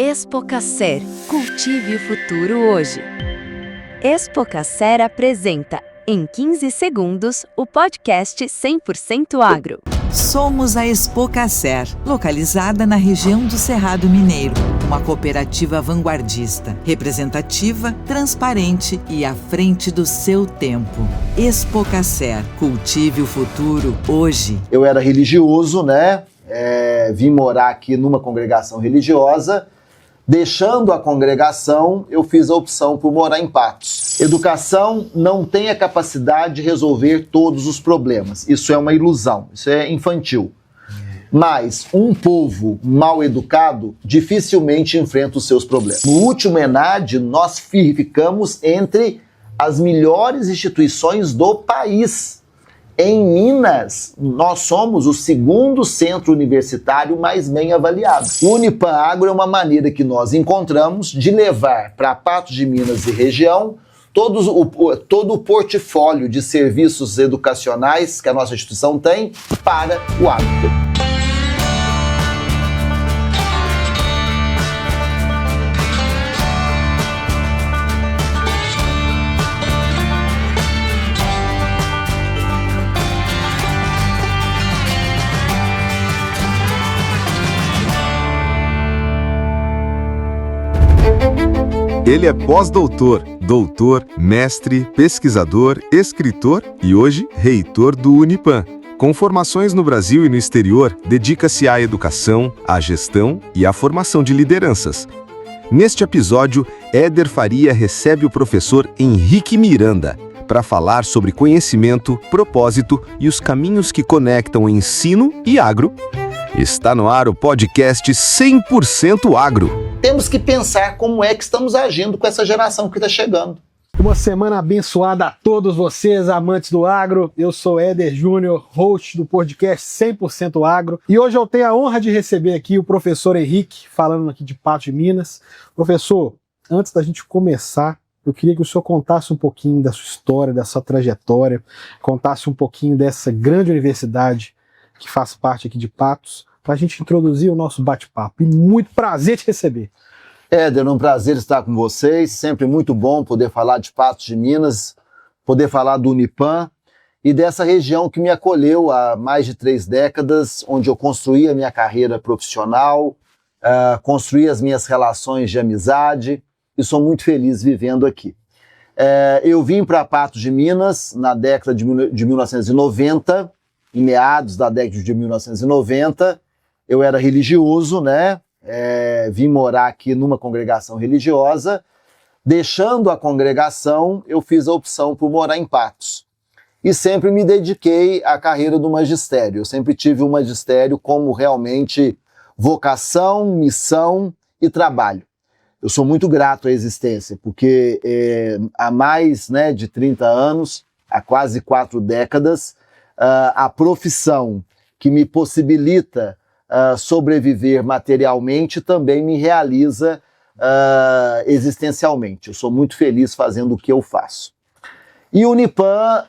Expocacer, cultive o futuro hoje. Expocacer apresenta, em 15 segundos, o podcast 100% Agro. Somos a Expocacer, localizada na região do Cerrado Mineiro. Uma cooperativa vanguardista, representativa, transparente e à frente do seu tempo. Expocacer, cultive o futuro hoje. Eu era religioso, né? Vim morar aqui numa congregação religiosa. Deixando a congregação, eu fiz a opção por morar em Patos. Educação não tem a capacidade de resolver todos os problemas. Isso é uma ilusão, isso é infantil. Mas um povo mal educado dificilmente enfrenta os seus problemas. No último ENAD, nós ficamos entre as melhores instituições do país. Em Minas, nós somos o segundo centro universitário mais bem avaliado. O Unipan Agro é uma maneira que nós encontramos de levar para Patos de Minas e região todo o portfólio de serviços educacionais que a nossa instituição tem para o agro. Ele é pós-doutor, doutor, mestre, pesquisador, escritor e hoje reitor do Unipan. Com formações no Brasil e no exterior, dedica-se à educação, à gestão e à formação de lideranças. Neste episódio, Éder Faria recebe o professor Henrique Miranda para falar sobre conhecimento, propósito e os caminhos que conectam o ensino e agro. Está no ar o podcast 100% Agro. Temos que pensar como é que estamos agindo com essa geração que está chegando. Uma semana abençoada a todos vocês, amantes do agro. Eu sou Éder Júnior, host do podcast 100% Agro. E hoje eu tenho a honra de receber aqui o professor Henrique, falando aqui de Patos de Minas. Professor, antes da gente começar, eu queria que o senhor contasse um pouquinho da sua história, da sua trajetória, contasse um pouquinho dessa grande universidade que faz parte aqui de Patos, para a gente introduzir o nosso bate-papo. E muito prazer te receber. Éder, é um prazer estar com vocês, sempre muito bom poder falar de Patos de Minas, poder falar do Unipan e dessa região que me acolheu há mais de 3 décadas, onde eu construí a minha carreira profissional, construí as minhas relações de amizade e sou muito feliz vivendo aqui. Eu vim para Patos de Minas na década de 1990, em meados da década de 1990, eu era religioso, né? Vim morar aqui numa congregação religiosa. Deixando a congregação, eu fiz a opção por morar em Patos. E sempre me dediquei à carreira do magistério. Eu sempre tive o magistério como realmente vocação, missão e trabalho. Eu sou muito grato à existência, porque há mais de 30 anos, há quase 4 décadas, a profissão que me possibilita sobreviver materialmente também me realiza existencialmente. Eu sou muito feliz fazendo o que eu faço. E o Unipan,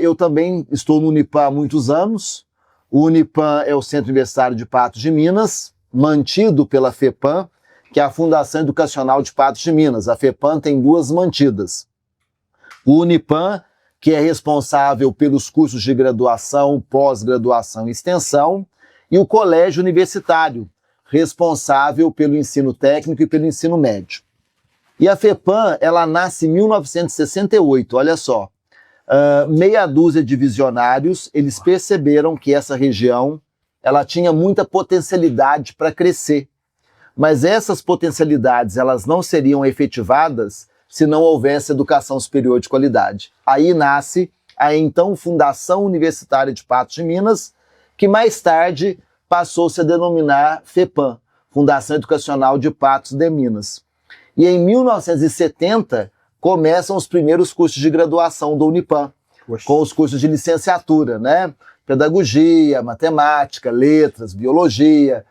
eu também estou no Unipan há muitos anos. O Unipan é o Centro Universitário de Patos de Minas, mantido pela FEPAM, que é a Fundação Educacional de Patos de Minas. A FEPAM tem 2 mantidas. O Unipan, que é responsável pelos cursos de graduação, pós-graduação e extensão, e o Colégio Universitário, responsável pelo ensino técnico e pelo ensino médio. E a FEPAM, ela nasce em 1968, olha só. Meia dúzia de visionários, eles perceberam que essa região ela tinha muita potencialidade para crescer. Mas essas potencialidades elas não seriam efetivadas se não houvesse educação superior de qualidade. Aí nasce a então Fundação Universitária de Patos de Minas, que mais tarde passou-se a denominar FEPAM, Fundação Educacional de Patos de Minas. E em 1970 começam os primeiros cursos de graduação do Unipan, com os cursos de licenciatura, né? Pedagogia, matemática, letras, biologia,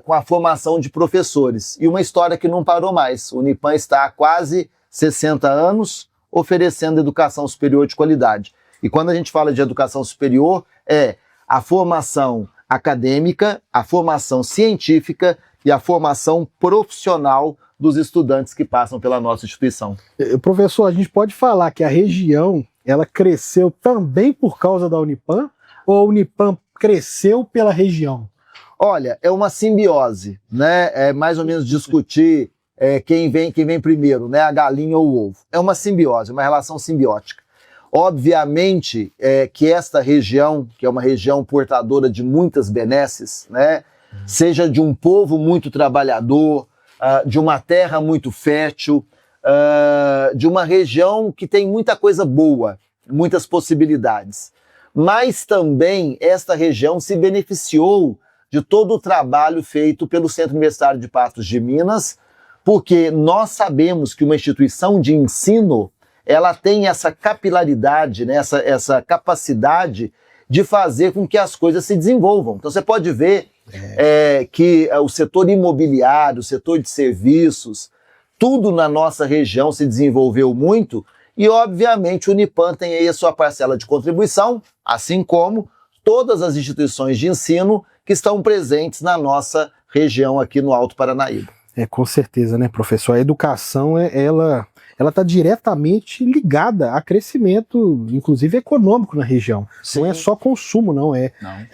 com a formação de professores. E uma história que não parou mais. O Unipan está há quase 60 anos oferecendo educação superior de qualidade. E quando a gente fala de educação superior, é a formação acadêmica, a formação científica e a formação profissional dos estudantes que passam pela nossa instituição. Professor, a gente pode falar que a região ela cresceu também por causa da Unipam, ou a Unipam cresceu pela região? Olha, é uma simbiose, né? É mais ou menos discutir quem vem primeiro, né? A galinha ou o ovo. É uma simbiose, uma relação simbiótica. Obviamente que esta região, que é uma região portadora de muitas benesses, né? Seja de um povo muito trabalhador, de uma terra muito fértil, de uma região que tem muita coisa boa, muitas possibilidades. Mas também esta região se beneficiou de todo o trabalho feito pelo Centro Universitário de Patos de Minas, porque nós sabemos que uma instituição de ensino ela tem essa capilaridade, né, essa capacidade de fazer com que as coisas se desenvolvam. Então você pode ver que o setor imobiliário, o setor de serviços, tudo na nossa região se desenvolveu muito e, obviamente, o Unipam tem aí a sua parcela de contribuição, assim como todas as instituições de ensino que estão presentes na nossa região aqui no Alto Paranaíba. Com certeza, né, professor? A educação, ela está diretamente ligada a crescimento, inclusive econômico na região. Sim. Não é só consumo, não. É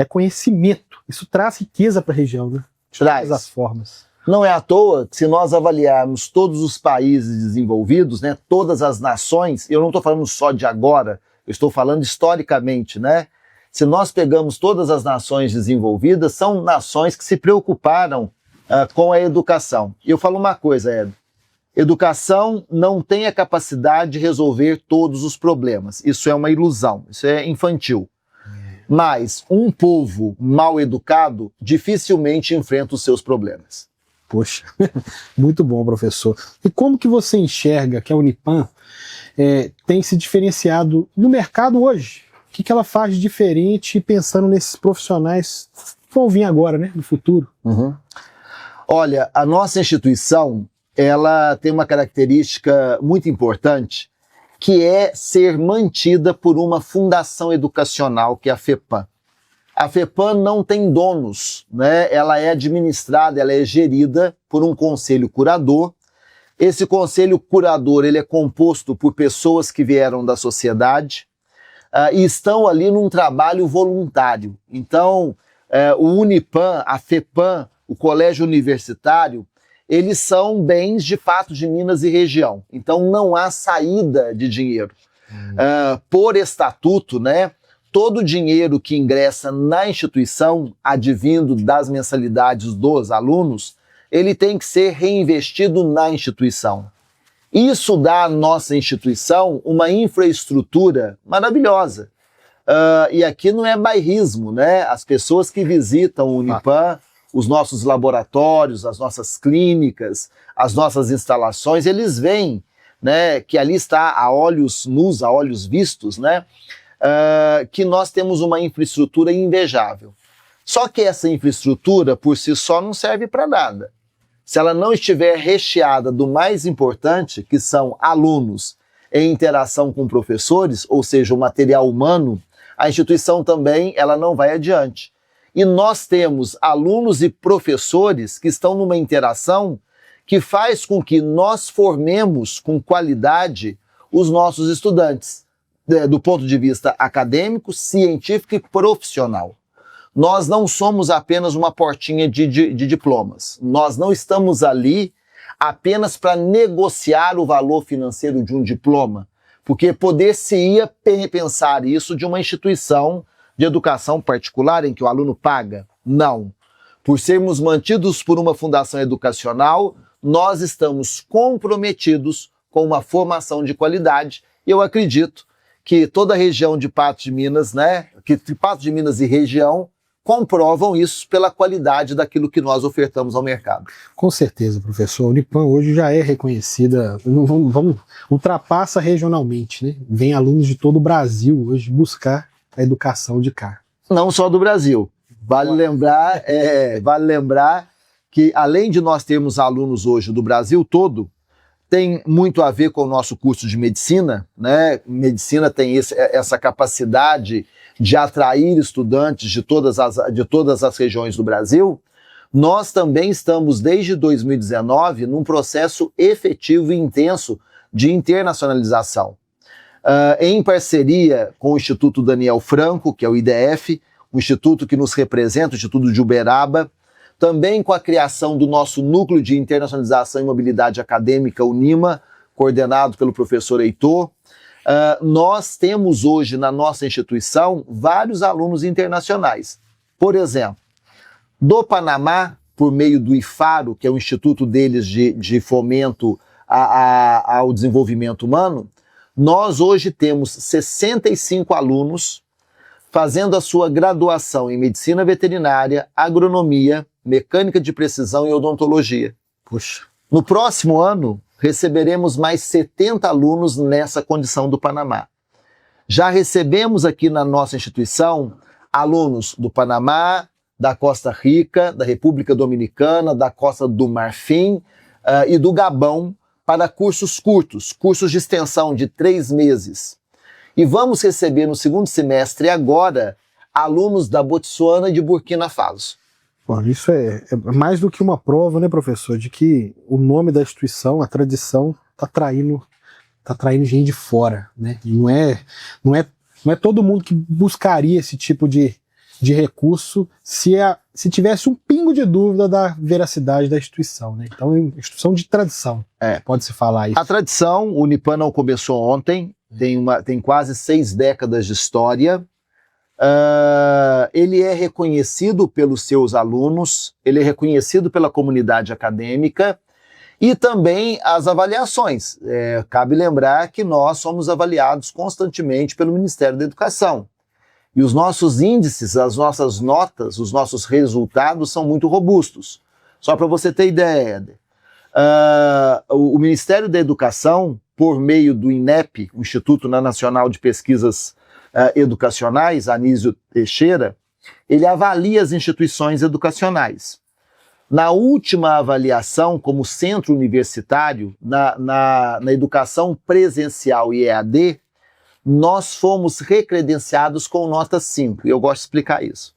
conhecimento. Isso traz riqueza para a região, né? De todas as formas. Não é à toa que se nós avaliarmos todos os países desenvolvidos, né, todas as nações, eu não estou falando só de agora, eu estou falando historicamente, né? Se nós pegamos todas as nações desenvolvidas, são nações que se preocuparam com a educação. E eu falo uma coisa, Ed. Educação não tem a capacidade de resolver todos os problemas. Isso é uma ilusão, isso é infantil. Mas um povo mal educado dificilmente enfrenta os seus problemas. Poxa, muito bom, professor. E como que você enxerga que a Unipam tem se diferenciado no mercado hoje? O que ela faz de diferente pensando nesses profissionais que vão vir agora, né, no futuro? Uhum. Olha, a nossa instituição ela tem uma característica muito importante, que é ser mantida por uma fundação educacional, que é a FEPAM. A FEPAM não tem donos, né? Ela é administrada, ela é gerida por um conselho curador. Esse conselho curador ele é composto por pessoas que vieram da sociedade e estão ali num trabalho voluntário. Então, o Unipam, a FEPAM, o colégio universitário, eles são bens de Patos de Minas e região. Então não há saída de dinheiro. Por estatuto, né, todo o dinheiro que ingressa na instituição, advindo das mensalidades dos alunos, ele tem que ser reinvestido na instituição. Isso dá à nossa instituição uma infraestrutura maravilhosa. E aqui não é bairrismo, né? As pessoas que visitam o Unipam, os nossos laboratórios, as nossas clínicas, as nossas instalações, eles veem, né, que ali está a olhos nus, a olhos vistos, né, que nós temos uma infraestrutura invejável. Só que essa infraestrutura, por si só, não serve para nada. Se ela não estiver recheada do mais importante, que são alunos em interação com professores, ou seja, o material humano, a instituição também ela não vai adiante. E nós temos alunos e professores que estão numa interação que faz com que nós formemos com qualidade os nossos estudantes, do ponto de vista acadêmico, científico e profissional. Nós não somos apenas uma portinha de diplomas. Nós não estamos ali apenas para negociar o valor financeiro de um diploma, porque poder-se-ia pensar isso de uma instituição de educação particular em que o aluno paga. Não. Por sermos mantidos por uma fundação educacional, nós estamos comprometidos com uma formação de qualidade. E eu acredito que toda a região de Patos de Minas, né, que Patos de Minas e região, comprovam isso pela qualidade daquilo que nós ofertamos ao mercado. Com certeza, professor. A Unipam hoje já é reconhecida, ultrapassa regionalmente, né? Vem alunos de todo o Brasil hoje buscar a educação de cá. Não só do Brasil. Vale lembrar que, além de nós termos alunos hoje do Brasil todo, tem muito a ver com o nosso curso de medicina, né? Medicina tem essa capacidade de atrair estudantes de todas as regiões do Brasil, Nós também estamos, desde 2019, num processo efetivo e intenso de internacionalização. Em parceria com o Instituto Daniel Franco, que é o IDF, o instituto que nos representa, o Instituto de Uberaba, também com a criação do nosso Núcleo de Internacionalização e Mobilidade Acadêmica, o NIMA, coordenado pelo professor Heitor. Nós temos hoje na nossa instituição vários alunos internacionais. Por exemplo, do Panamá, por meio do IFARO, que é o instituto deles de fomento ao desenvolvimento humano, nós hoje temos 65 alunos fazendo a sua graduação em Medicina Veterinária, Agronomia, Mecânica de Precisão e Odontologia. Puxa. No próximo ano, receberemos mais 70 alunos nessa condição do Panamá. Já recebemos aqui na nossa instituição alunos do Panamá, da Costa Rica, da República Dominicana, da Costa do Marfim e do Gabão para cursos curtos, cursos de extensão de 3 meses. E vamos receber no segundo semestre agora alunos da Botsuana e de Burkina Faso. Bom, isso é mais do que uma prova, né, professor, de que o nome da instituição, a tradição, está atraindo gente de fora, né? E não é todo mundo que buscaria esse tipo de recurso se tivesse um pingo de dúvida da veracidade da instituição, né? Então, é uma instituição de tradição, pode-se falar isso. A tradição, o Unipan não começou ontem, tem quase 6 décadas de história. Ele é reconhecido pelos seus alunos, ele é reconhecido pela comunidade acadêmica e também as avaliações. Cabe lembrar que nós somos avaliados constantemente pelo Ministério da Educação. E os nossos índices, as nossas notas, os nossos resultados são muito robustos. Só para você ter ideia, o Ministério da Educação, por meio do INEP, o Instituto Nacional de Pesquisas Educacionais, Anísio Teixeira, ele avalia as instituições educacionais. Na última avaliação, como centro universitário, na educação presencial e EAD, nós fomos recredenciados com nota 5, e eu gosto de explicar isso.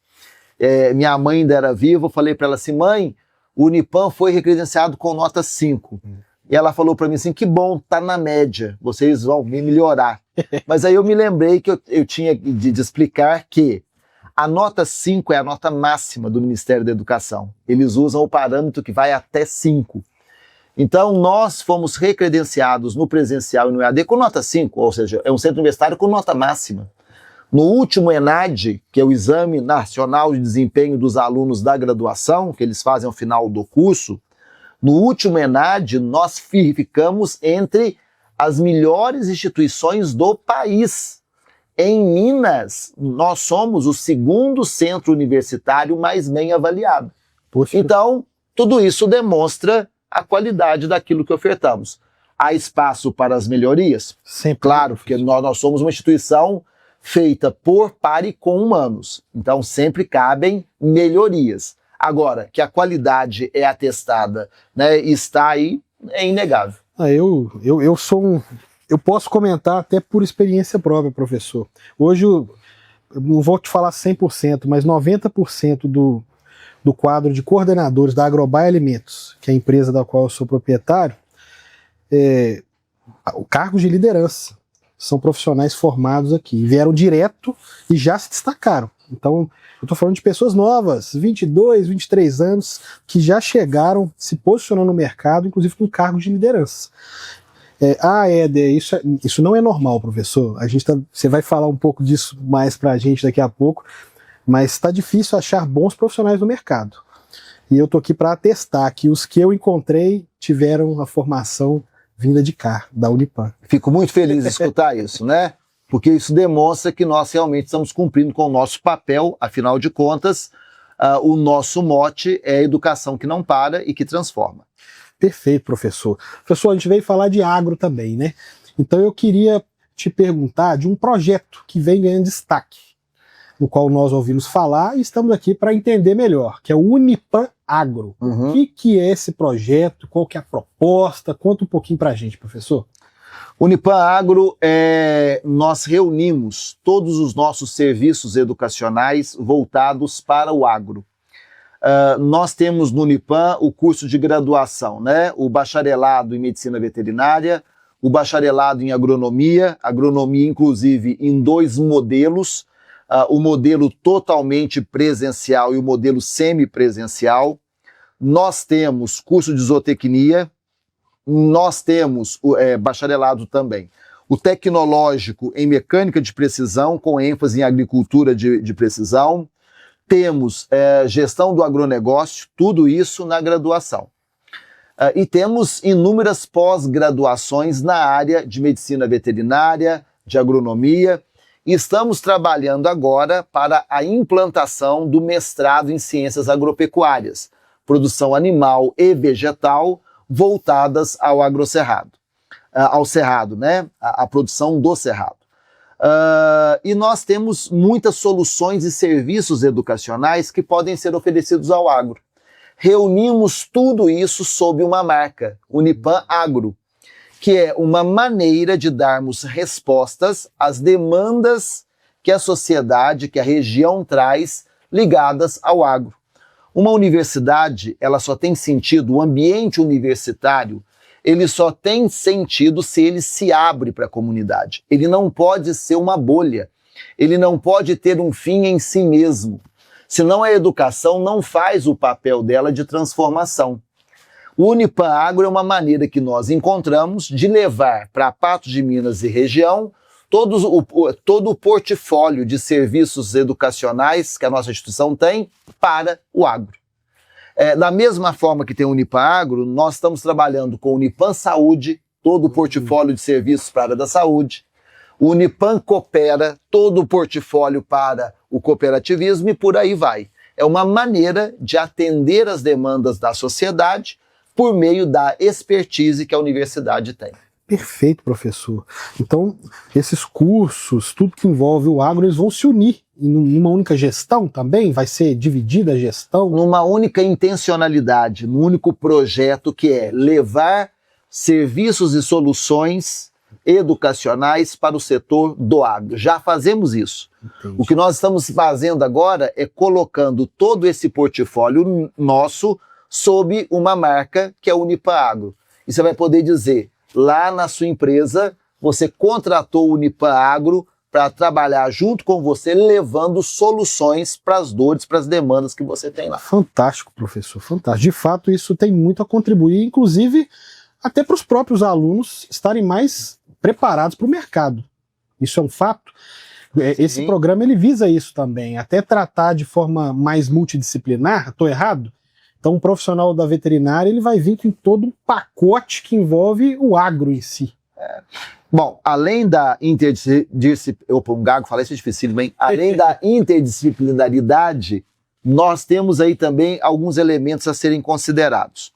Minha mãe ainda era viva, eu falei para ela assim, mãe, o Unipan foi recredenciado com nota 5. E ela falou para mim assim, que bom, tá na média, vocês vão me melhorar. Mas aí eu me lembrei que eu tinha de explicar que a nota 5 é a nota máxima do Ministério da Educação. Eles usam o parâmetro que vai até 5. Então, nós fomos recredenciados no presencial e no EAD com nota 5, ou seja, é um centro universitário com nota máxima. No último ENAD, que é o Exame Nacional de Desempenho dos Alunos da Graduação, que eles fazem ao final do curso, no último ENAD, nós ficamos entre as melhores instituições do país. Em Minas, nós somos o 2º centro universitário mais bem avaliado. Poxa. Então, tudo isso demonstra a qualidade daquilo que ofertamos. Há espaço para as melhorias? Sempre. Claro, porque nós somos uma instituição feita por, para e com humanos. Então, sempre cabem melhorias. Agora, que a qualidade é atestada, né, está aí, é inegável. Eu posso comentar até por experiência própria, professor. Hoje, eu não vou te falar 100%, mas 90% do quadro de coordenadores da Agrobay Alimentos, que é a empresa da qual eu sou proprietário, cargos de liderança. São profissionais formados aqui, vieram direto e já se destacaram. Então, eu estou falando de pessoas novas, 22, 23 anos, que já chegaram se posicionando no mercado, inclusive com cargos de liderança. Éder, isso não é normal, professor. Você vai falar um pouco disso mais para a gente daqui a pouco, mas está difícil achar bons profissionais no mercado. E eu estou aqui para atestar que os que eu encontrei tiveram a formação vinda de cá, da Unipan. Fico muito feliz de escutar isso, né? Porque isso demonstra que nós realmente estamos cumprindo com o nosso papel, afinal de contas, o nosso mote é a educação que não para e que transforma. Perfeito, professor. Professor, a gente veio falar de agro também, né? Então eu queria te perguntar de um projeto que vem ganhando destaque, no qual nós ouvimos falar e estamos aqui para entender melhor, que é o Unipan Agro. Uhum. O que é esse projeto? Qual que é a proposta? Conta um pouquinho para a gente, professor. Unipan Agro, nós reunimos todos os nossos serviços educacionais voltados para o agro. Nós temos no Unipan o curso de graduação, né? O bacharelado em medicina veterinária, o bacharelado em agronomia inclusive em 2 modelos, o modelo totalmente presencial e o modelo semipresencial. Nós temos curso de zootecnia, nós temos bacharelado também. O tecnológico em mecânica de precisão, com ênfase em agricultura de precisão. Temos gestão do agronegócio, tudo isso na graduação. E temos inúmeras pós-graduações na área de medicina veterinária, de agronomia, e estamos trabalhando agora para a implantação do mestrado em ciências agropecuárias, produção animal e vegetal voltadas ao agrocerrado, ao cerrado, né? A produção do cerrado. E nós temos muitas soluções e serviços educacionais que podem ser oferecidos ao agro. Reunimos tudo isso sob uma marca, Unipan Agro, que é uma maneira de darmos respostas às demandas que a sociedade, que a região traz ligadas ao agro. Uma universidade, ela só tem sentido, o ambiente universitário, ele só tem sentido se ele se abre para a comunidade. Ele não pode ser uma bolha, ele não pode ter um fim em si mesmo. Senão a educação não faz o papel dela de transformação. O Unipan Agro é uma maneira que nós encontramos de levar para Patos de Minas e região todo o portfólio de serviços educacionais que a nossa instituição tem para o agro. Da mesma forma que tem o Unipan Agro, nós estamos trabalhando com o Unipan Saúde, todo o portfólio de serviços para a área da saúde. O Unipan Coopera, todo o portfólio para o cooperativismo e por aí vai. É uma maneira de atender as demandas da sociedade por meio da expertise que a universidade tem. Perfeito, professor. Então, esses cursos, tudo que envolve o agro, eles vão se unir em uma única gestão também? Vai ser dividida a gestão? Numa única intencionalidade, num único projeto que é levar serviços e soluções educacionais para o setor do agro. Já fazemos isso. Entendi. O que nós estamos fazendo agora é colocando todo esse portfólio nosso sob uma marca que é o Unipan Agro. E você vai poder dizer, lá na sua empresa, você contratou o Unipan Agro para trabalhar junto com você, levando soluções para as dores, para as demandas que você tem lá. Fantástico, professor, fantástico. De fato, isso tem muito a contribuir, inclusive até para os próprios alunos estarem mais preparados para o mercado. Isso é um fato. Esse Sim. programa ele visa isso também, até tratar de forma mais multidisciplinar. Estou errado? Então, um profissional da veterinária ele vai vir com todo um pacote que envolve o agro em si. Bom, além da além da interdisciplinaridade, nós temos aí também alguns elementos a serem considerados.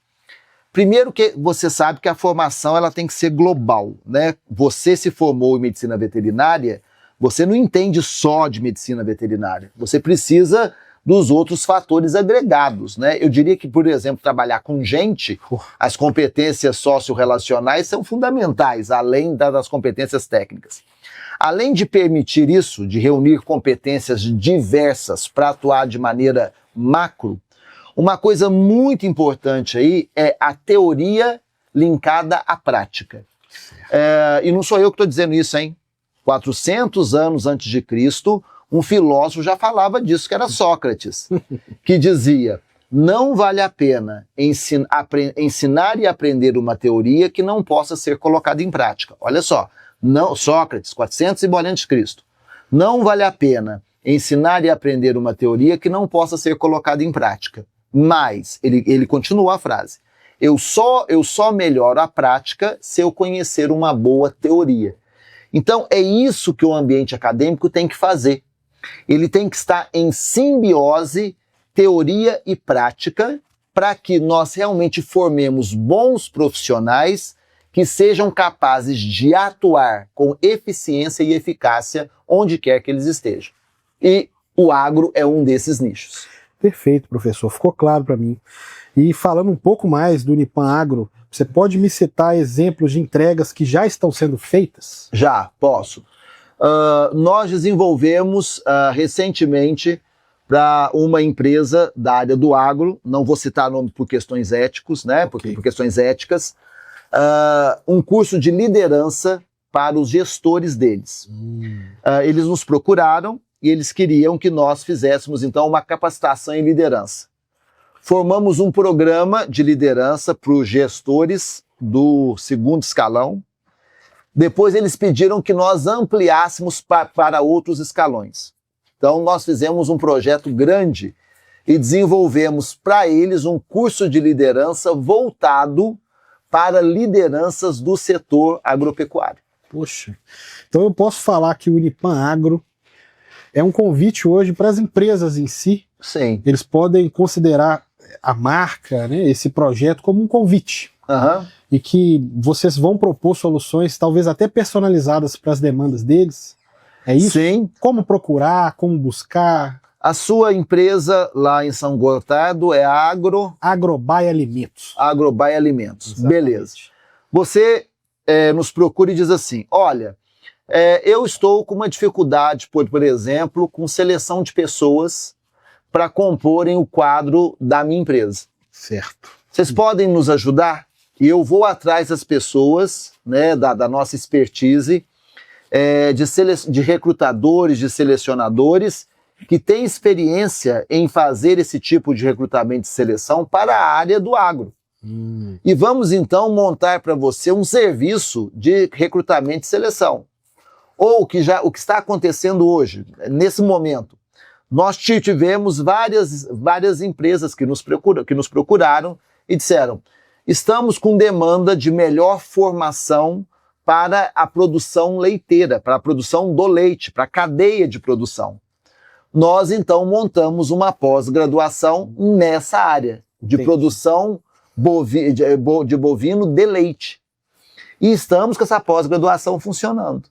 Primeiro que você sabe que a formação ela tem que ser global, né? Você se formou em medicina veterinária, você não entende só de medicina veterinária, você precisa dos outros fatores agregados, né? Eu diria que, por exemplo, trabalhar com gente, as competências socio-relacionais são fundamentais, além das competências técnicas. Além de permitir isso, de reunir competências diversas para atuar de maneira macro, uma coisa muito importante aí é a teoria linkada à prática. E não sou eu que estou dizendo isso, hein? 400 anos antes de Cristo, um filósofo já falava disso, que era Sócrates, que dizia, não vale a pena ensinar e aprender uma teoria que não possa ser colocada em prática. Olha só, não, Sócrates, 400 e bolinha de Cristo. Não vale a pena ensinar e aprender uma teoria que não possa ser colocada em prática. Mas, ele continua a frase, eu só melhoro a prática se eu conhecer uma boa teoria. Então, é isso que o ambiente acadêmico tem que fazer. Ele tem que estar em simbiose, teoria e prática, para que nós realmente formemos bons profissionais que sejam capazes de atuar com eficiência e eficácia onde quer que eles estejam. E o agro é um desses nichos. Perfeito, professor. Ficou claro para mim. E falando um pouco mais do Unipan Agro, você pode me citar exemplos de entregas que já estão sendo feitas? Já, posso. Nós desenvolvemos recentemente para uma empresa da área do agro, não vou citar nome por questões éticos, né? Por questões éticas, um curso de liderança para os gestores deles. Eles nos procuraram e eles queriam que nós fizéssemos, então, uma capacitação em liderança. Formamos um programa de liderança para os gestores do segundo escalão. Depois eles pediram que nós ampliássemos para outros escalões. Então nós fizemos um projeto grande e desenvolvemos para eles um curso de liderança voltado para lideranças do setor agropecuário. Poxa, então eu posso falar que o Unipan Agro é um convite hoje para as empresas em si. Sim. Eles podem considerar a marca, né, esse projeto como um convite. E que vocês vão propor soluções talvez até personalizadas para as demandas deles. É isso? Sim. Como procurar, como buscar? A sua empresa lá em São Gotardo é Agrobai Alimentos. Agrobai Alimentos. Exatamente. Beleza. Você nos procura e diz assim, olha, eu estou com uma dificuldade, por exemplo, com seleção de pessoas para comporem o quadro da minha empresa. Certo. Vocês podem nos ajudar? E eu vou atrás das pessoas, né, da nossa expertise, de recrutadores, de selecionadores, que têm experiência em fazer esse tipo de recrutamento e seleção para a área do agro. E vamos então montar para você um serviço de recrutamento e seleção. Ou o que está acontecendo hoje, nesse momento. Nós tivemos várias empresas que nos procuraram e disseram, estamos com demanda de melhor formação para a produção leiteira, para a produção do leite, para a cadeia de produção. Nós, então, montamos uma pós-graduação nessa área de produção de bovino de leite. E estamos com essa pós-graduação funcionando.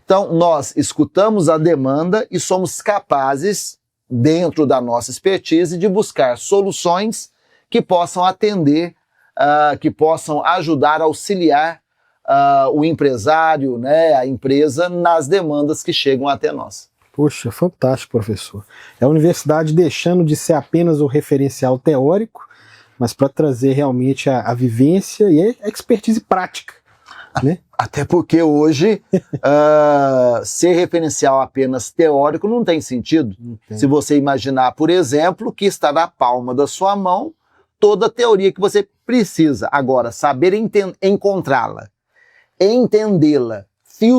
Então, nós escutamos a demanda e somos capazes, dentro da nossa expertise, de buscar soluções que possam atender, que possam ajudar a auxiliar o empresário, né, a empresa, nas demandas que chegam até nós. Poxa, fantástico, professor. É a universidade deixando de ser apenas o referencial teórico, mas para trazer realmente a vivência e a expertise prática, né? Até porque hoje ser referencial apenas teórico não tem sentido. Não tem. Se você imaginar, por exemplo, que está na palma da sua mão toda a teoria que você precisa. Agora, saber encontrá-la, entendê-la,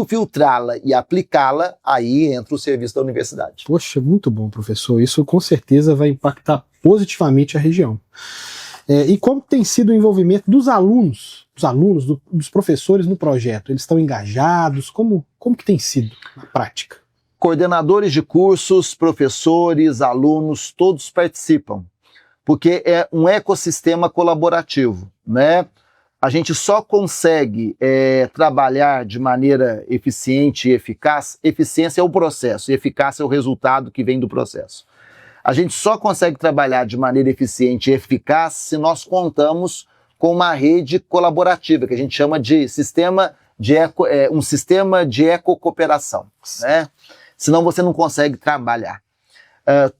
filtrá-la e aplicá-la, aí entra o serviço da universidade. Poxa, muito bom, professor. Isso com certeza vai impactar positivamente a região. E como tem sido o envolvimento dos alunos, dos professores no projeto? Eles estão engajados? Como que tem sido na prática? Coordenadores de cursos, professores, alunos, todos participam, porque é um ecossistema colaborativo, né? A gente só consegue trabalhar de maneira eficiente e eficaz. Eficiência é o processo e eficácia é o resultado que vem do processo. A gente só consegue trabalhar de maneira eficiente e eficaz se nós contamos com uma rede colaborativa, que a gente chama de um sistema de ecocooperação, né? Senão você não consegue trabalhar.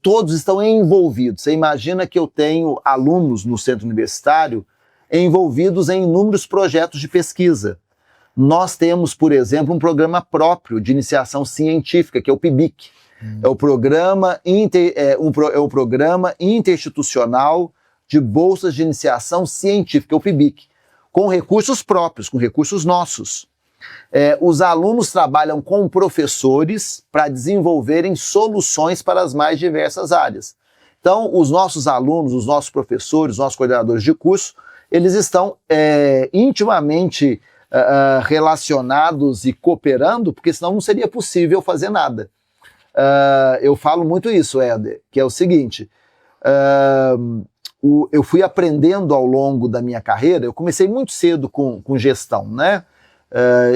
Todos estão envolvidos. Você imagina que eu tenho alunos no centro universitário envolvidos em inúmeros projetos de pesquisa. Nós temos, por exemplo, um programa próprio de iniciação científica, que é o PIBIC. É o programa interinstitucional de bolsas de iniciação científica, o PIBIC, com recursos próprios, com recursos nossos. Os alunos trabalham com professores para desenvolverem soluções para as mais diversas áreas. Então, os nossos alunos, os nossos professores, os nossos coordenadores de curso, eles estão intimamente relacionados e cooperando, porque senão não seria possível fazer nada. Eu falo muito isso, Éder, que é o seguinte, eu fui aprendendo ao longo da minha carreira, eu comecei muito cedo com gestão, né?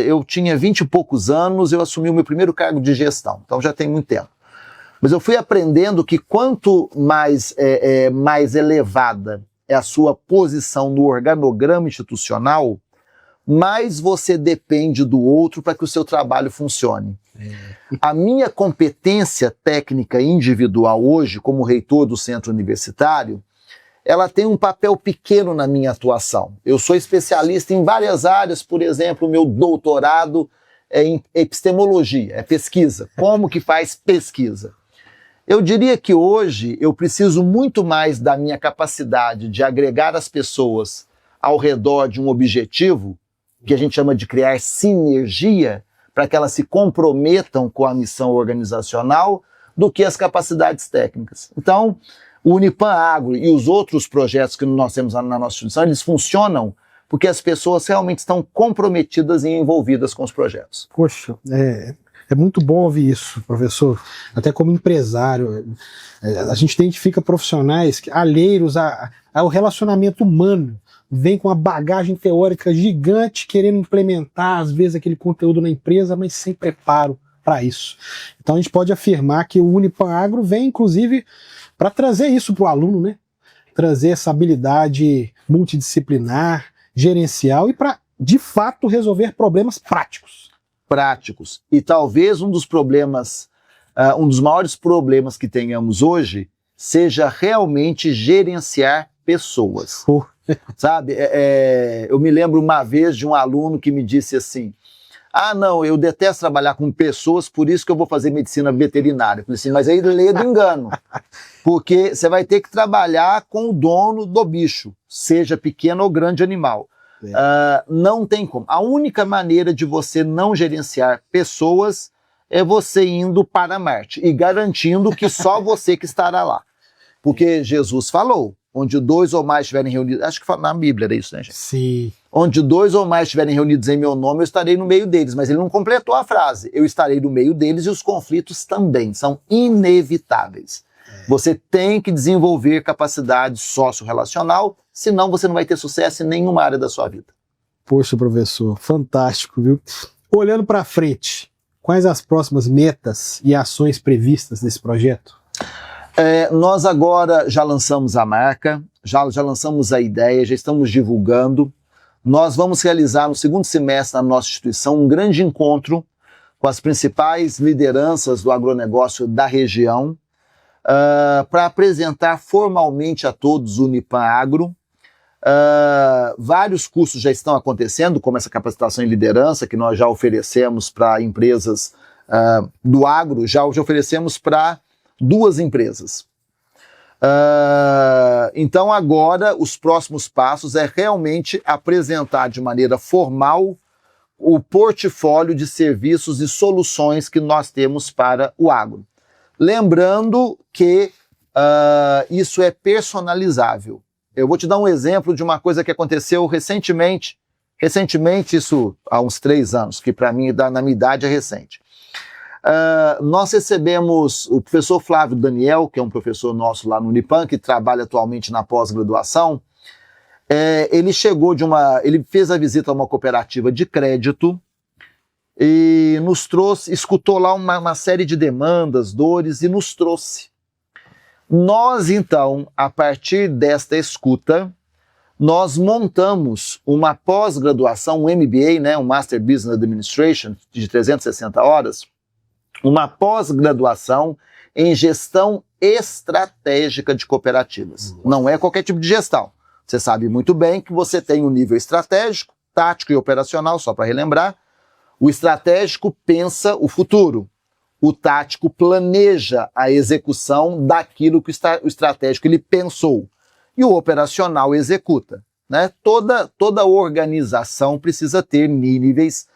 Eu tinha 20 e poucos anos, eu assumi o meu primeiro cargo de gestão, então já tem muito tempo. Mas eu fui aprendendo que quanto mais elevada é a sua posição no organograma institucional, mais você depende do outro para que o seu trabalho funcione. A minha competência técnica individual hoje, como reitor do centro universitário, ela tem um papel pequeno na minha atuação. Eu sou especialista em várias áreas, por exemplo, o meu doutorado é em epistemologia, é pesquisa. Como que faz pesquisa? Eu diria que hoje eu preciso muito mais da minha capacidade de agregar as pessoas ao redor de um objetivo, que a gente chama de criar sinergia, para que elas se comprometam com a missão organizacional, do que as capacidades técnicas. Então, o Unipan Agro e os outros projetos que nós temos na nossa instituição, eles funcionam porque as pessoas realmente estão comprometidas e envolvidas com os projetos. Poxa, é muito bom ouvir isso, professor. Até como empresário, a gente identifica profissionais alheios ao relacionamento humano, vem com uma bagagem teórica gigante, querendo implementar, às vezes, aquele conteúdo na empresa, mas sem preparo para isso. Então a gente pode afirmar que o Unipan Agro vem, inclusive, para trazer isso para o aluno, né? Trazer essa habilidade multidisciplinar, gerencial e para, de fato, resolver problemas práticos. Práticos. E talvez um dos maiores problemas que tenhamos hoje seja realmente gerenciar pessoas. Sabe? Eu me lembro uma vez de um aluno que me disse assim: não, eu detesto trabalhar com pessoas, por isso que eu vou fazer medicina veterinária. Eu falei assim, mas aí lê do engano, porque você vai ter que trabalhar com o dono do bicho, seja pequeno ou grande animal. Não tem como. A única maneira de você não gerenciar pessoas é você indo para Marte e garantindo que só você que estará lá. Porque Jesus falou, onde 2 ou mais estiverem reunidos, acho que na Bíblia era isso, né, gente? Sim. Onde 2 ou mais estiverem reunidos em meu nome, eu estarei no meio deles. Mas ele não completou a frase. Eu estarei no meio deles e os conflitos também são inevitáveis. Você tem que desenvolver capacidade socio-relacional, senão você não vai ter sucesso em nenhuma área da sua vida. Poxa, professor, fantástico, viu? Olhando para frente, quais as próximas metas e ações previstas nesse projeto? Nós agora já lançamos a marca, já lançamos a ideia, já estamos divulgando. Nós vamos realizar no segundo semestre na nossa instituição um grande encontro com as principais lideranças do agronegócio da região, para apresentar formalmente a todos o Unipan Agro. Vários cursos já estão acontecendo, como essa capacitação em liderança, que nós já oferecemos para empresas do agro, já oferecemos para 2 empresas. Então agora os próximos passos é realmente apresentar de maneira formal o portfólio de serviços e soluções que nós temos para o agro. Lembrando que isso é personalizável. Eu vou te dar um exemplo de uma coisa que aconteceu recentemente, isso há uns 3 anos, que para mim, na minha idade, é recente. Nós recebemos o professor Flávio Daniel, que é um professor nosso lá no Unipan, que trabalha atualmente na pós-graduação. Ele fez a visita a uma cooperativa de crédito e nos trouxe, escutou lá uma série de demandas, dores e nos trouxe. Nós, então, a partir desta escuta, nós montamos uma pós-graduação, um MBA, né, um Master Business Administration, de 360 horas, uma pós-graduação em gestão estratégica de cooperativas. Não é qualquer tipo de gestão. Você sabe muito bem que você tem um nível estratégico, tático e operacional, só para relembrar. O estratégico pensa o futuro. O tático planeja a execução daquilo que o estratégico ele pensou. E o operacional executa. Né? Toda organização precisa ter níveis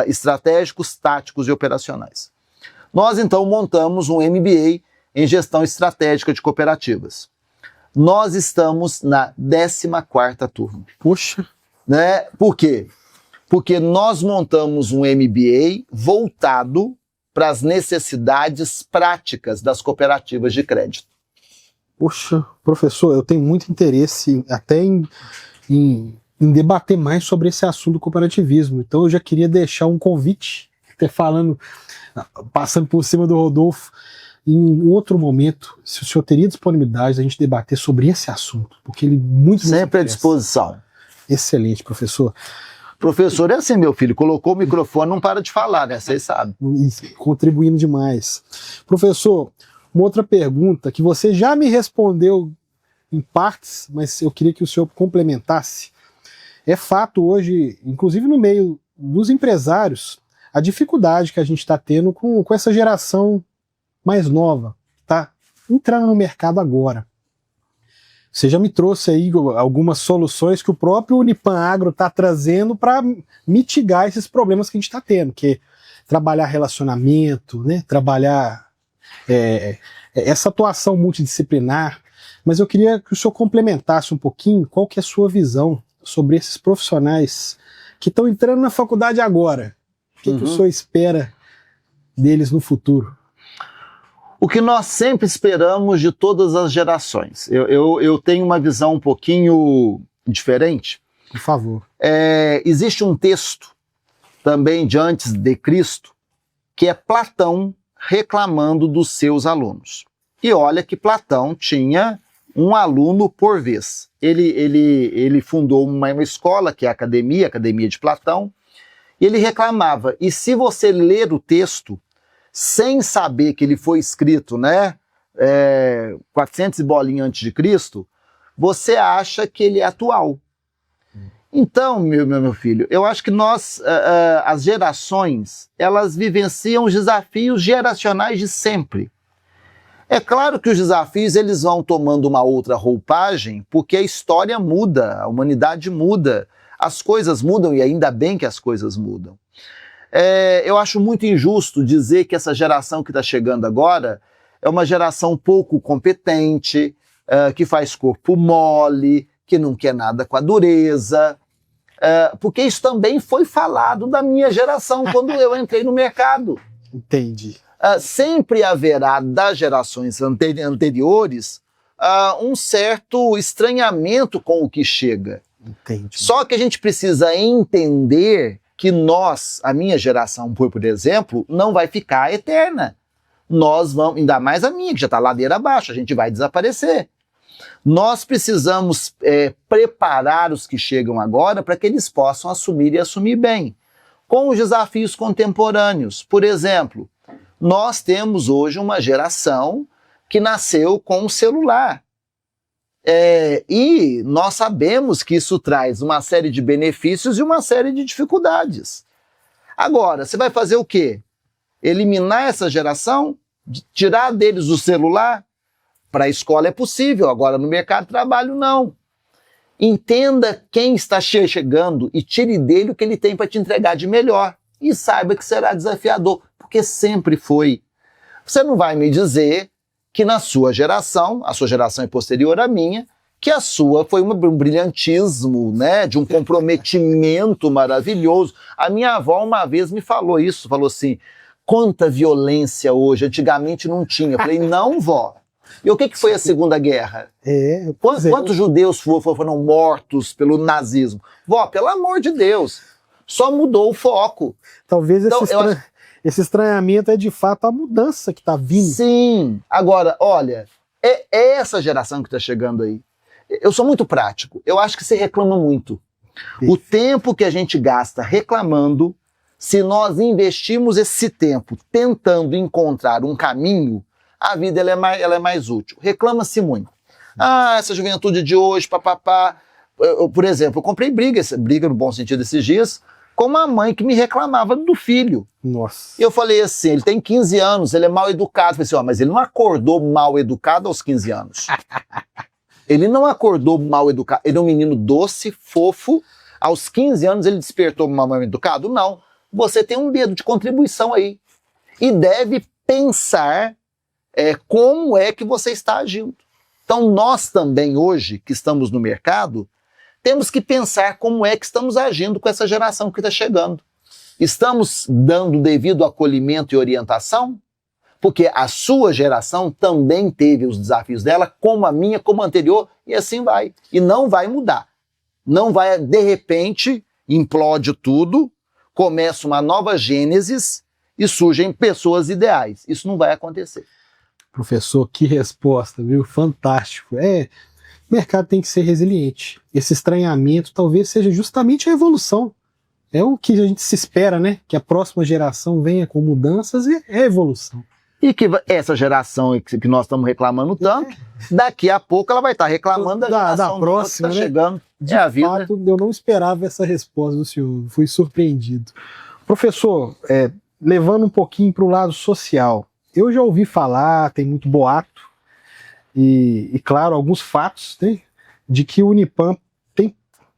estratégicos, táticos e operacionais. Nós, então, montamos um MBA em gestão estratégica de cooperativas. Nós estamos na 14ª turma. Puxa! Né? Por quê? Porque nós montamos um MBA voltado para as necessidades práticas das cooperativas de crédito. Poxa, professor, eu tenho muito interesse até em debater mais sobre esse assunto do cooperativismo. Então eu já queria deixar um convite, passando por cima do Rodolfo, em um outro momento, se o senhor teria disponibilidade da gente debater sobre esse assunto, porque ele muito sempre à disposição. Excelente, professor. Professor é assim, meu filho, colocou o microfone, não para de falar, né? Vocês sabem. Contribuindo demais. Professor, uma outra pergunta que você já me respondeu em partes, mas eu queria que o senhor complementasse. É fato hoje, inclusive no meio dos empresários, a dificuldade que a gente está tendo com essa geração mais nova, que está entrando no mercado agora. Você já me trouxe aí algumas soluções que o próprio Unipan Agro está trazendo para mitigar esses problemas que a gente está tendo, que é trabalhar relacionamento, né? Trabalhar essa atuação multidisciplinar. Mas eu queria que o senhor complementasse um pouquinho qual que é a sua visão sobre esses profissionais que estão entrando na faculdade agora. O que o senhor espera deles no futuro? O que nós sempre esperamos de todas as gerações. Eu tenho uma visão um pouquinho diferente. Por favor. Existe um texto também de antes de Cristo, que é Platão reclamando dos seus alunos. E olha que Platão tinha um aluno por vez. Ele fundou uma escola, que é a Academia de Platão, e ele reclamava. E se você ler o texto, sem saber que ele foi escrito, né, 400 e bolinha antes de Cristo, você acha que ele é atual. Então, meu filho, eu acho que nós, as gerações, elas vivenciam os desafios geracionais de sempre. É claro que os desafios eles vão tomando uma outra roupagem, porque a história muda, a humanidade muda, as coisas mudam e ainda bem que as coisas mudam. Eu acho muito injusto dizer que essa geração que está chegando agora é uma geração pouco competente, que faz corpo mole, que não quer nada com a dureza, porque isso também foi falado da minha geração quando eu entrei no mercado. Entendi. Sempre haverá das gerações anteriores um certo estranhamento com o que chega. Entendi. Só que a gente precisa entender que nós, a minha geração, por exemplo, não vai ficar eterna. Nós vamos, ainda mais a minha, que já está ladeira abaixo, a gente vai desaparecer. Nós precisamos preparar os que chegam agora para que eles possam assumir e assumir bem. Com os desafios contemporâneos, por exemplo, nós temos hoje uma geração que nasceu com um celular. E nós sabemos que isso traz uma série de benefícios e uma série de dificuldades. Agora, você vai fazer o quê? Eliminar essa geração? Tirar deles o celular? Para a escola é possível, agora no mercado de trabalho não. Entenda quem está chegando e tire dele o que ele tem para te entregar de melhor. E saiba que será desafiador, porque sempre foi. Você não vai me dizer que na sua geração, a sua geração é posterior à minha, que a sua foi um brilhantismo, né, de um comprometimento maravilhoso. A minha avó uma vez me falou isso, falou assim, quanta violência hoje, antigamente não tinha. Eu falei, não, vó. E o que foi a Segunda Guerra? Quantos judeus foram mortos pelo nazismo? Vó, pelo amor de Deus, só mudou o foco. Talvez esse estranhamento é de fato a mudança que está vindo. Sim. Agora, olha, é essa geração que está chegando aí. Eu sou muito prático. Eu acho que você reclama muito. O tempo que a gente gasta reclamando, se nós investirmos esse tempo tentando encontrar um caminho, a vida ela é mais útil. Reclama-se muito. Essa juventude de hoje, papapá. Por exemplo, eu comprei briga no bom sentido esses dias, com uma mãe que me reclamava do filho. Nossa. Eu falei assim, ele tem 15 anos, ele é mal educado. Eu falei assim, mas ele não acordou mal educado aos 15 anos. Ele não acordou mal educado. Ele é um menino doce, fofo. Aos 15 anos ele despertou mal educado? Não. Você tem um dedo de contribuição aí. E deve pensar como é que você está agindo. Então nós também hoje, que estamos no mercado, temos que pensar como é que estamos agindo com essa geração que está chegando. Estamos dando devido acolhimento e orientação? Porque a sua geração também teve os desafios dela, como a minha, como a anterior, e assim vai. E não vai mudar. Não vai, de repente, implode tudo, começa uma nova gênesis e surgem pessoas ideais. Isso não vai acontecer. Professor, que resposta, viu? Fantástico. O mercado tem que ser resiliente. Esse estranhamento talvez seja justamente a evolução É o que a gente se espera, né? Que a próxima geração venha com mudanças e é evolução. E que essa geração que nós estamos reclamando tanto, daqui a pouco ela vai estar reclamando da geração próxima, que está né? chegando. De a vida. fato, eu não esperava essa resposta do senhor, fui surpreendido. Professor, levando um pouquinho para o lado social, eu já ouvi falar, tem muito boato, e claro, alguns fatos, né, de que o Unipam tem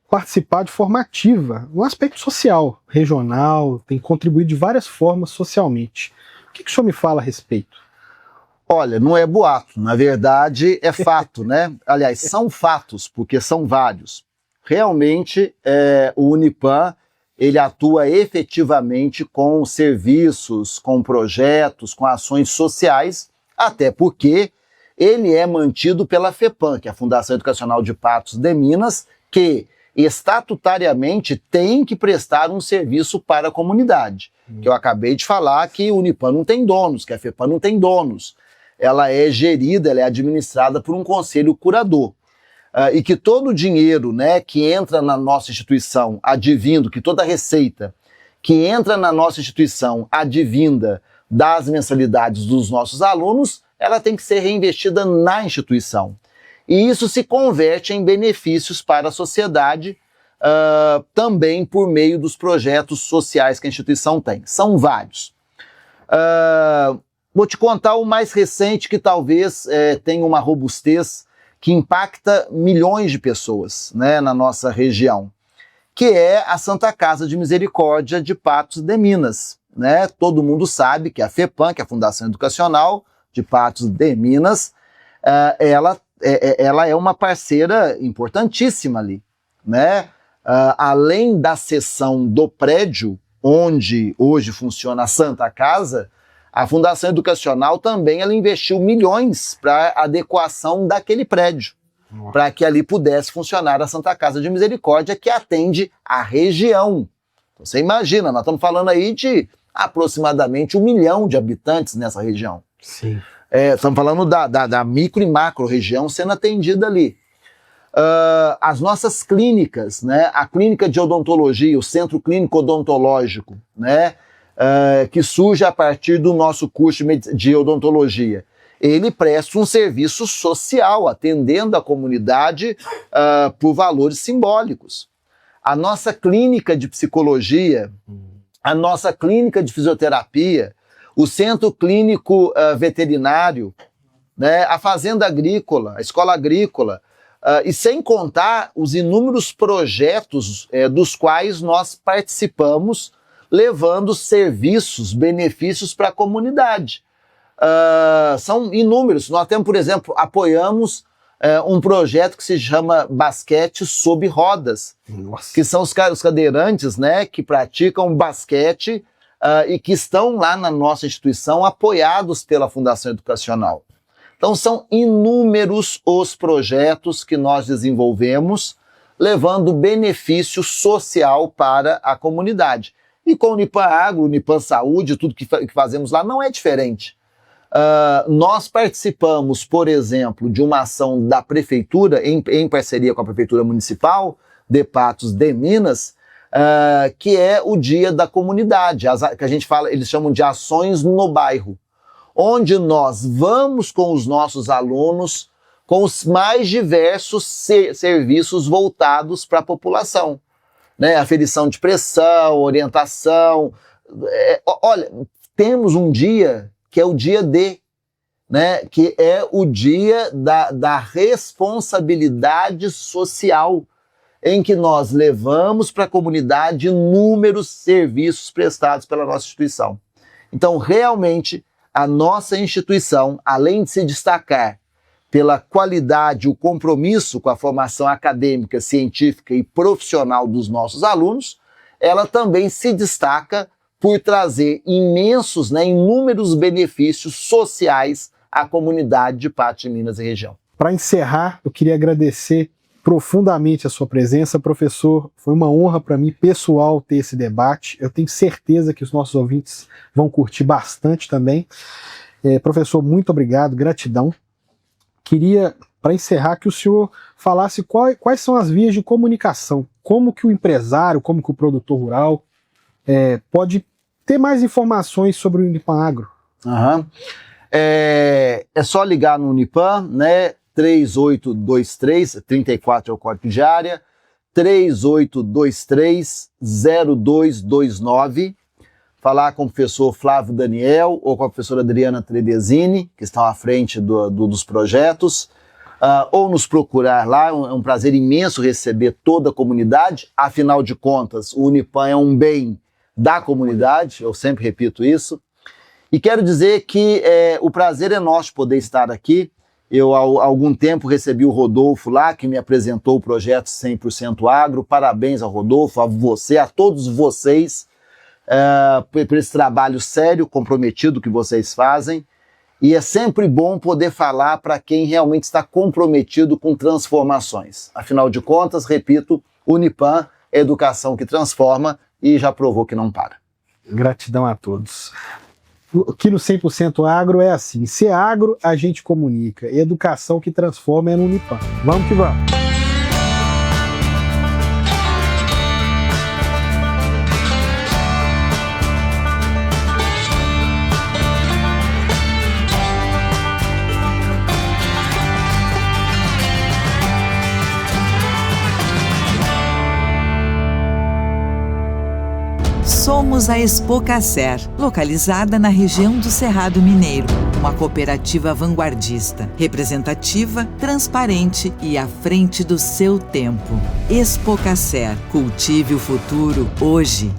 participado de forma ativa no aspecto social, regional, tem contribuído de várias formas socialmente. O que o senhor me fala a respeito? Olha, não é boato, na verdade é fato, né? Aliás, são fatos, porque são vários. Realmente, o Unipam, ele atua efetivamente com serviços, com projetos, com ações sociais, até porque ele é mantido pela FEPAM, que é a Fundação Educacional de Patos de Minas, que estatutariamente tem que prestar um serviço para a comunidade. Que eu acabei de falar que o Unipam não tem donos, que a FEPAM não tem donos. Ela é gerida, ela é administrada por um conselho curador. E que todo o dinheiro, né, que entra na nossa instituição advindo, que toda a receita que entra na nossa instituição advinda das mensalidades dos nossos alunos, ela tem que ser reinvestida na instituição. E isso se converte em benefícios para a sociedade, também por meio dos projetos sociais que a instituição tem. São vários. Vou te contar o mais recente, que talvez tenha uma robustez que impacta milhões de pessoas, né, na nossa região, que é a Santa Casa de Misericórdia de Patos de Minas. Né? Todo mundo sabe que a FEPAM, que é a Fundação Educacional de Patos de Minas, ela é uma parceira importantíssima ali. Né? Além da seção do prédio, onde hoje funciona a Santa Casa, a Fundação Educacional também ela investiu milhões para a adequação daquele prédio, para que ali pudesse funcionar a Santa Casa de Misericórdia, que atende a região. Você imagina, nós estamos falando aí de aproximadamente 1 milhão de habitantes nessa região. Sim. Estamos falando da micro e macro região sendo atendida ali. As nossas clínicas, né, a clínica de odontologia, o Centro Clínico Odontológico, né, que surge a partir do nosso curso de odontologia, ele presta um serviço social, atendendo a comunidade por valores simbólicos. A nossa clínica de psicologia, a nossa clínica de fisioterapia, o Centro Clínico Veterinário, né, a Fazenda Agrícola, a Escola Agrícola, e sem contar os inúmeros projetos dos quais nós participamos, levando serviços, benefícios para a comunidade. São inúmeros. Nós temos, por exemplo, apoiamos um projeto que se chama Basquete Sob Rodas. Nossa. Que são os cadeirantes, né, que praticam basquete e que estão lá na nossa instituição apoiados pela Fundação Educacional. Então são inúmeros os projetos que nós desenvolvemos, levando benefício social para a comunidade. E com o Unipam Agro, Unipam Saúde, tudo que fazemos lá não é diferente. Nós participamos, por exemplo, de uma ação da Prefeitura, em parceria com a Prefeitura Municipal de Patos de Minas, que é o Dia da Comunidade, que a gente fala, eles chamam de ações no bairro, onde nós vamos com os nossos alunos com os mais diversos serviços voltados para a população. Né, aferição de pressão, orientação. Olha, temos um dia que é o dia D, né, que é o dia da responsabilidade social, em que nós levamos para a comunidade inúmeros serviços prestados pela nossa instituição. Então, realmente, a nossa instituição, além de se destacar pela qualidade, o compromisso com a formação acadêmica, científica e profissional dos nossos alunos, ela também se destaca por trazer imensos, né, inúmeros benefícios sociais à comunidade de Patos de Minas e região. Para encerrar, eu queria agradecer profundamente a sua presença, professor. Foi uma honra para mim, pessoal, ter esse debate. Eu tenho certeza que os nossos ouvintes vão curtir bastante também. Professor, muito obrigado, gratidão. Queria, para encerrar, que o senhor falasse quais são as vias de comunicação, como que o empresário, como que o produtor rural pode ter mais informações sobre o Unipan Agro? É só ligar no Unipan, né? 3823, 34 é o código de área, 3823-0229, falar com o professor Flávio Daniel ou com a professora Adriana Tredesini, que estão à frente dos projetos, ou nos procurar lá. É um prazer imenso receber toda a comunidade. Afinal de contas, o Unipan é um bem da comunidade, eu sempre repito isso. E quero dizer que o prazer é nosso poder estar aqui. Eu, há algum tempo, recebi o Rodolfo lá, que me apresentou o projeto 100% Agro. Parabéns ao Rodolfo, a você, a todos vocês, por esse trabalho sério, comprometido que vocês fazem. E é sempre bom poder falar para quem realmente está comprometido com transformações. Afinal de contas, repito, Unipan é educação que transforma e já provou que não para. Gratidão a todos. Aqui no 100% Agro é assim: se é agro, a gente comunica. Educação que transforma é no Unipan. Vamos que vamos! Somos a Expocacer, localizada na região do Cerrado Mineiro. Uma cooperativa vanguardista, representativa, transparente e à frente do seu tempo. Expocacer, cultive o futuro hoje.